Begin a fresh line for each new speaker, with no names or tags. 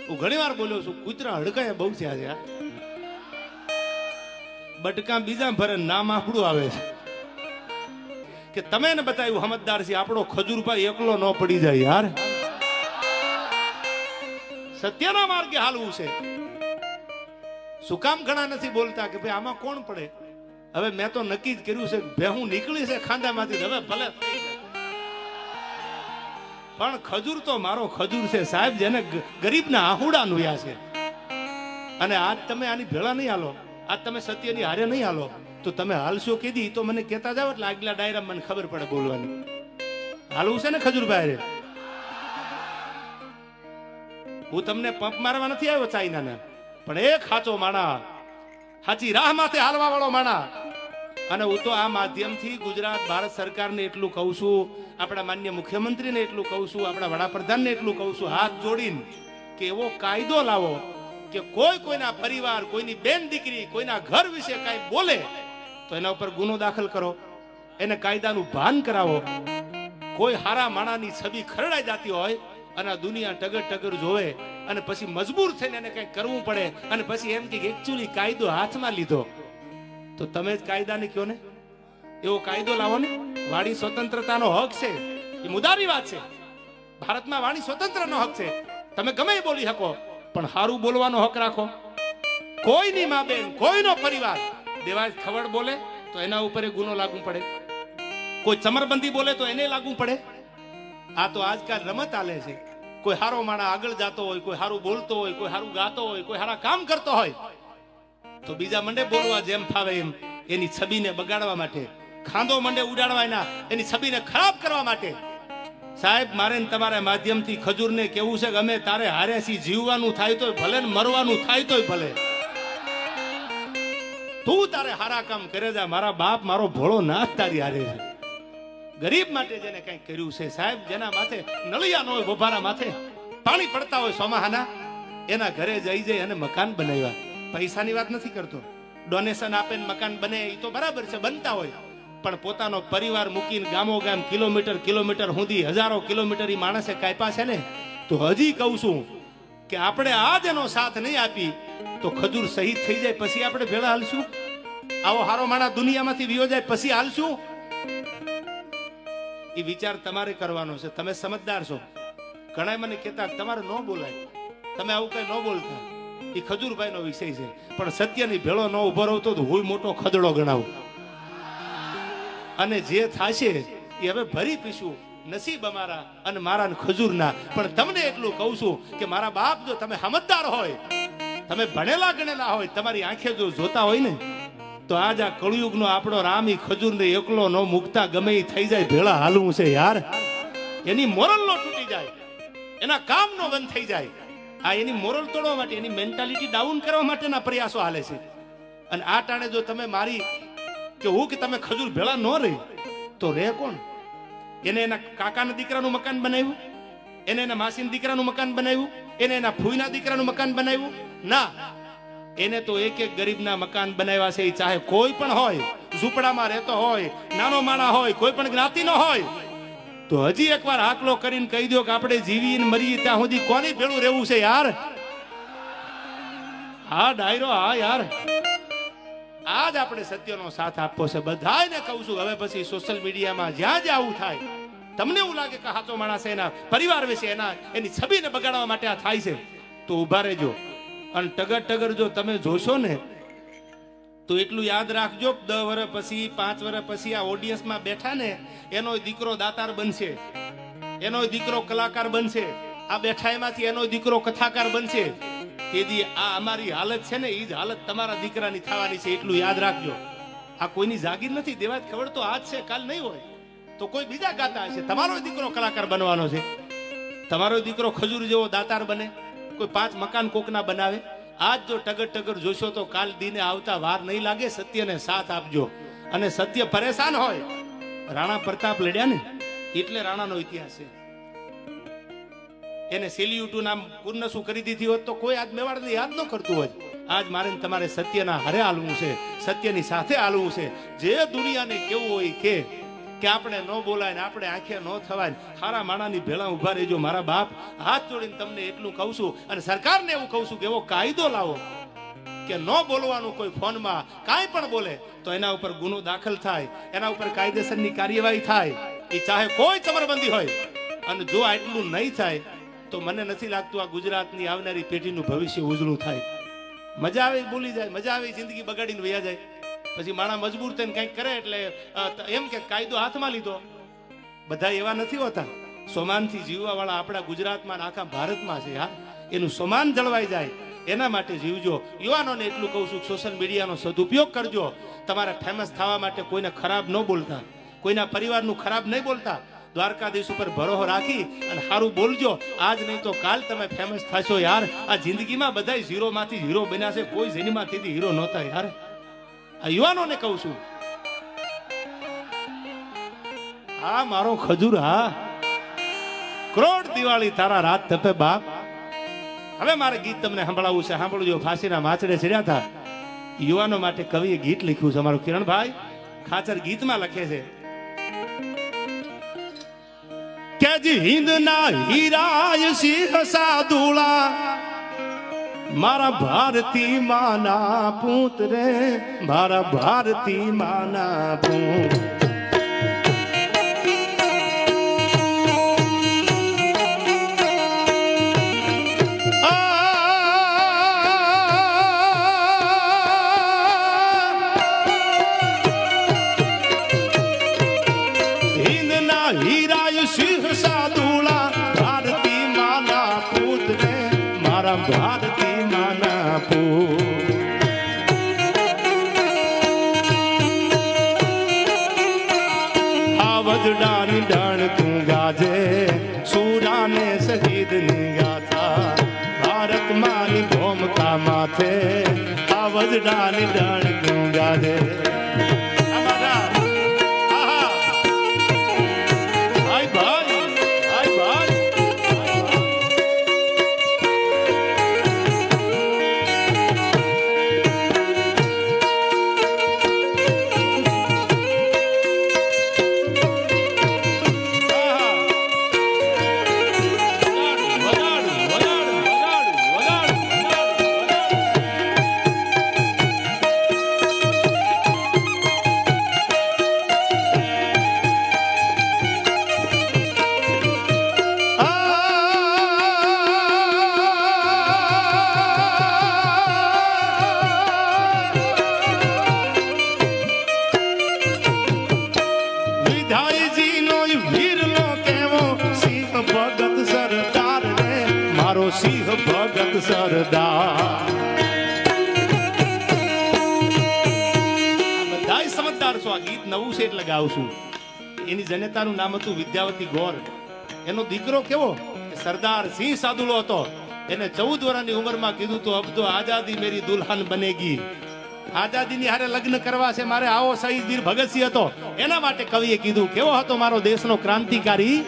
હું ઘણી વાર બોલ્યો છું, કૂતરા હડકાયા બહુ થયા છે. બટકા બીજા ભરે નામ આપણું આવે છે કે તમે ને બતાવ્યું સમજદાર છે. આપણો ખજૂરભાઈ એકલો ન પડી જાય યાર. સત્યના માર્ગે હાલવું છે. શું કામ ઘણા નથી બોલતા કે ભાઈ આમાં કોણ પડે? હવે મેં તો નક્કી જ કર્યું છે કે હું નીકળી છે ખાંદામાંથી, હવે ભલે થઈ જાય. પણ ખજૂર તો મારો ખજૂર છે સાહેબ, જેને ગરીબના આહુડા નુયા છે. અને આજ તમે આની ભેળા નહીં હાલો, આજ તમે સત્યની હારે નહીં હાલો, તો તમે હાલશો કીધી તો મને કહેતા જાવ એટલે આગલા ડાયરા મને ખબર પડે બોલવાની. હાલવું છે ને ખજૂરભાઈ? હું તમને પંપ મારવા નથી આવ્યો ચાઇનાના, પણ એક સાચો માણા, સાચી રાહ માથે હાલવા વાળો માણા. અને હું તો આ માધ્યમથી ગુજરાત ભારત સરકારને એટલું કહું છું, આપણા માન્ય મુખ્યમંત્રીને એટલું કહું છું, આપણા વડાપ્રધાનને એટલું કહું છું, હાથ જોડીને કે એવો કાયદો લાવો કે કોઈ કોઈના પરિવાર, કોઈની બેન દીકરી, કોઈના ઘર વિશે કાંઈ બોલે તો એના ઉપર ગુનો દાખલ કરો, એને કાયદાનું ભાન કરાવો. કોઈ હારા માણાની છબી ખરડાઈ જતી હોય અને આ દુનિયા ટગર ટગર જોવે અને પછી મજબૂર થઈને એને કંઈક કરવું પડે અને પછી એમ કે એકચ્યુઅલી કાયદો હાથમાં લીધો, તો તમે જ કાયદાને કહો ને. એવો કાયદો લાવો ને. વાણી સ્વતંત્રતાનો હક છે, એ મુદ્દાની વાત છે. ભારતમાં વાણી સ્વતંત્રનો હક છે, તમે ગમે એ બોલી શકો, પણ સારું બોલવાનો હક રાખો. કોઈની મા બેન, કોઈનો પરિવાર દેવાજ ખવડ બોલે તો એના ઉપર ગુનો લાગુ પડે, કોઈ ચમરબંધી બોલે તો એને લાગુ પડે. આ તો આજકાલ રમત આલે છે. કોઈ હારો માણા આગળ જાતો હોય, કોઈ હારું બોલતો હોય, કોઈ હારું ગાતો હોય, કોઈ હારા કામ કરતો હોય તો બીજા મંડે બોલવા જેમ ફાવે એમ, એની છબીને બગાડવા માટે, ખાંદો મંડે ઉડાડવા, એની છબીને ખરાબ કરવા માટે. સાહેબ, મારે તમારા માધ્યમથી ખજૂરને કેવું છે કે અમે તારે હારેસી, જીવવાનું થાય તોય ભલે ને મરવાનું થાય તોય ભલે, તું તારે હારા કામ કરે જા. મારા બાપ, મારો ભોળો નાથ તારી હારે છે. ગરીબ માટે જેને કંઈક કર્યું છે સાહેબ, જેના માથે નળિયા ન હોય, બોભારા માથે પાણી પડતા હોય સોમાહાના, એના ઘરે જઈ જઈ અને મકાન બનાવ્યા. પૈસાની વાત નથી કરતો, ડોનેશન આપે મકાન બને એ તો બરાબર છે, બનતા હોય, પણ પોતાનો પરિવાર મૂકીને ગામો ગામ, કિલોમીટર કિલોમીટર સુધી, હજારો કિલોમીટર એ માણસે કાપ્યા છે ને. તો હજી કહું છું કે આપણે આજ એનો સાથ નહીં આપી તો ખજૂર શહીદ થઈ જાય પછી આપણે ભેળા હાલશું? આવો હારો માણા દુનિયામાંથી વિયો જાય પછી હાલશું? એ વિચાર તમારે કરવાનો છે. તમે સમજદાર છો. ઘણા મને કહેતા તમારે ન બોલાય, તમે આવું કઈ ન બોલતા. એ ખજૂરભાઈ નો વિષય છે, પણ સત્યની ભેળો ન ઉભો રહો તો હું મોટો ખદડો ગણાવું. અને જે થશે એ હવે ભરી પીશું, નસીબ અમારા અને મારા ખજૂરના. પણ તમને એટલું કહું છું કે મારા બાપ, જો તમે સમજદાર હોય, તમે ભણેલા ગણેલા હોય, તમારી આંખે જો જોતા હોય ને, તો આજ આ કળયુગનો આપણો રામ ઈ ખજૂરને એકલો ન મુકતા ગમે એ થઈ જાય, ભેળા હાલવું છે યાર. એની મોરલ નો તૂટી જાય, એના કામ નો બંધ થઈ જાય. આ એની મોરલ તોડવા માટે, એની મેન્ટાલિટી ડાઉન કરવા માટેના પ્રયાસો હાલે છે. અને આ ટાણે જો તમે મારી કે હું કે તમે ખજૂર ભેળા ન રહી તો રે કોણ? એને એના કાકાના દીકરાનું મકાન બનાવ્યું, એને એના માસીના દીકરાનું મકાન બનાવ્યું, એને એના ફૂઈના દીકરાનું મકાન બનાવ્યું? ના, એને તો એક એક ગરીબના મકાન બનાવ્યા છે. ચાહે કોઈ પણ હોય, ઝૂંપડામાં રહેતો હોય, નાનો માણા હોય, કોઈ પણ જ્ઞાતિનો હોય, તો હજી એકવાર આકલો કરીને કહી દો કે આપણે જીવીને મરીએ ત્યાં સુધી કોની ભેળું રહેવું છે યાર? હા ડાયરો, હા યાર, આજ આપણે સત્યનો સાથ આપવો છે. બધાને કહું છું, હવે પછી સોશિયલ મીડિયામાં જ્યાં જ્યાં આવું થાય, તમને એવું લાગે કે સાચો માણસ એના પરિવાર વિશે, એની છબીને બગાડવા માટે આ થાય છે, તો ઉભા રહેજો. અને ટગર ટગર જો તમે જોશો ને તો એટલું યાદ રાખજો, 10 વર્ષ પછી, 5 વર્ષ પછી આ ઓડિયન્સમાં બેઠા ને, એનો દીકરો દાતાર બનશે, એનો દીકરો કલાકાર બનશે, આ બેઠા એમાંથી એનો દીકરો કથાકાર બનશે. તેથી આ અમારી હાલત છે ને, એ જ હાલત તમારા દીકરાની થવાની છે, એટલું યાદ રાખજો. આ કોઈની જાગીર નથી. દેવા ખબર તો આજ છે, કાલ નહીં હોય તો કોઈ બીજા ગાતા હશે. તમારો દીકરો કલાકાર બનવાનો છે, તમારો દીકરો ખજૂર જેવો દાતાર બને, કોઈ 5 મકાન કોકના બનાવે. આજ જો ટગર ટગર જોશો તો કાલ દીને આવતા વાર નહીં લાગે. સત્યને સાથ આપજો. અને સત્ય પરેશાન હોય, રાણા પ્રતાપ લડ્યા ને એટલે રાણાનો ઇતિહાસ છે. એને સેલ્યુટનું નામ પૂર્ણ શું કરી દીધી હોત તો કોઈ આજ મેવાડને યાદ ન કરતું હોય. આજ મારે તમારે સત્યના હારે હાલવું છે, સત્યની સાથે હાલવું છે. જે દુનિયાને કેવું હોય કે આપણે ન બોલાય ને આપણે આંખે ન થવાય. સારા માણાની ભેળા ઉભા રહેજો મારા બાપ. હાથ જોડીને તમને એટલું કહું છું, અને સરકારને એવું કહું છું કે એવો કાયદો લાવો કે ન બોલવાનું. કોઈ ફોનમાં કાંઈ પણ બોલે તો એના ઉપર ગુનો દાખલ થાય, એના ઉપર કાયદેસરની કાર્યવાહી થાય. એ ચાહે કોઈ ચમરબંધી હોય. અને જો આટલું નહીં થાય તો મને નથી લાગતું આ ગુજરાતની આવનારી પેઢીનું ભવિષ્ય ઉજળું થાય. મજા આવે બોલી જાય, મજા આવે જિંદગી બગાડીને વયા જાય. પછી માણા મજબૂર થઈને કંઈક કરે એટલે એમ કે કાયદો હાથમાં લીધો. બધા એવા નથી હોતા. સોમાનથી જીવવા વાળા આપણા ગુજરાતમાં આખા ભારતમાં છે. હા, એનું સોમાન જળવાઈ જાય એના માટે જીવજો. યુવાનોને એટલું કહું છું, સોશિયલ મીડિયાનો સદુપયોગ કરજો. તમારે ફેમસ થવા માટે કોઈને ખરાબ ન બોલતા, કોઈના પરિવારનું ખરાબ નહીં બોલતા. દ્વારકાધીશ ઉપર ભરોસો રાખી અને સારું બોલજો. આજ નહીં તો કાલ તમે ફેમસ થશો યાર. આ જિંદગીમાં બધા ઝીરોમાંથી હીરો બન્યા છે, કોઈ જેનીમાંથી હીરો નહોતા યાર. આ યુવાનોને કહું છું. હા મારો ખજૂર, હા કરોડ દિવાળી તારા રાત તપે બાપ. હવે મારે ગીત તમને સંભળાવવું છે, સાંભળજો. ફાંસીના માચડે ચડ્યા હતા યુવાનો માટે કવિએ ગીત લખ્યું છે. અમારું કિરણભાઈ ખાચર ગીતમાં લખે છે કે જી હિંદના હીરાય સિંહ સાદુળા, મારા ભારતી માના પૂત રે, મારા ભારતી માના પૂત. ભારતી માના પૂત. આવજડાની ડાણ તું ગાજે, સુરાને શહીદની ગાથા, ભારત માની ભૂમિકા માથે. આવજડાની ડાણ તું ગાજે. સિંહ ભગત સરદાર. બધા સમજદાર છો. આ ગીત નવું છે એટલે ગાઉં છું. એની જનેતાનું નામ હતું વિદ્યાવતી ગોર. એનો દીકરો કેવો સરદાર સિંહ સાદુલો હતો. એને 14 વર્ષની ઉંમરમાં કીધું તો અબ તો આઝાદી મેરી દુલ્હન બનેગી. આઝાદીની હારે લગ્ન કરવા છે મારે. આવો શહીદ વીર ભગતસિંહ હતો. એના માટે કવિએ કીધું. કેવો હતો મારો દેશનો ક્રાંતિકારી.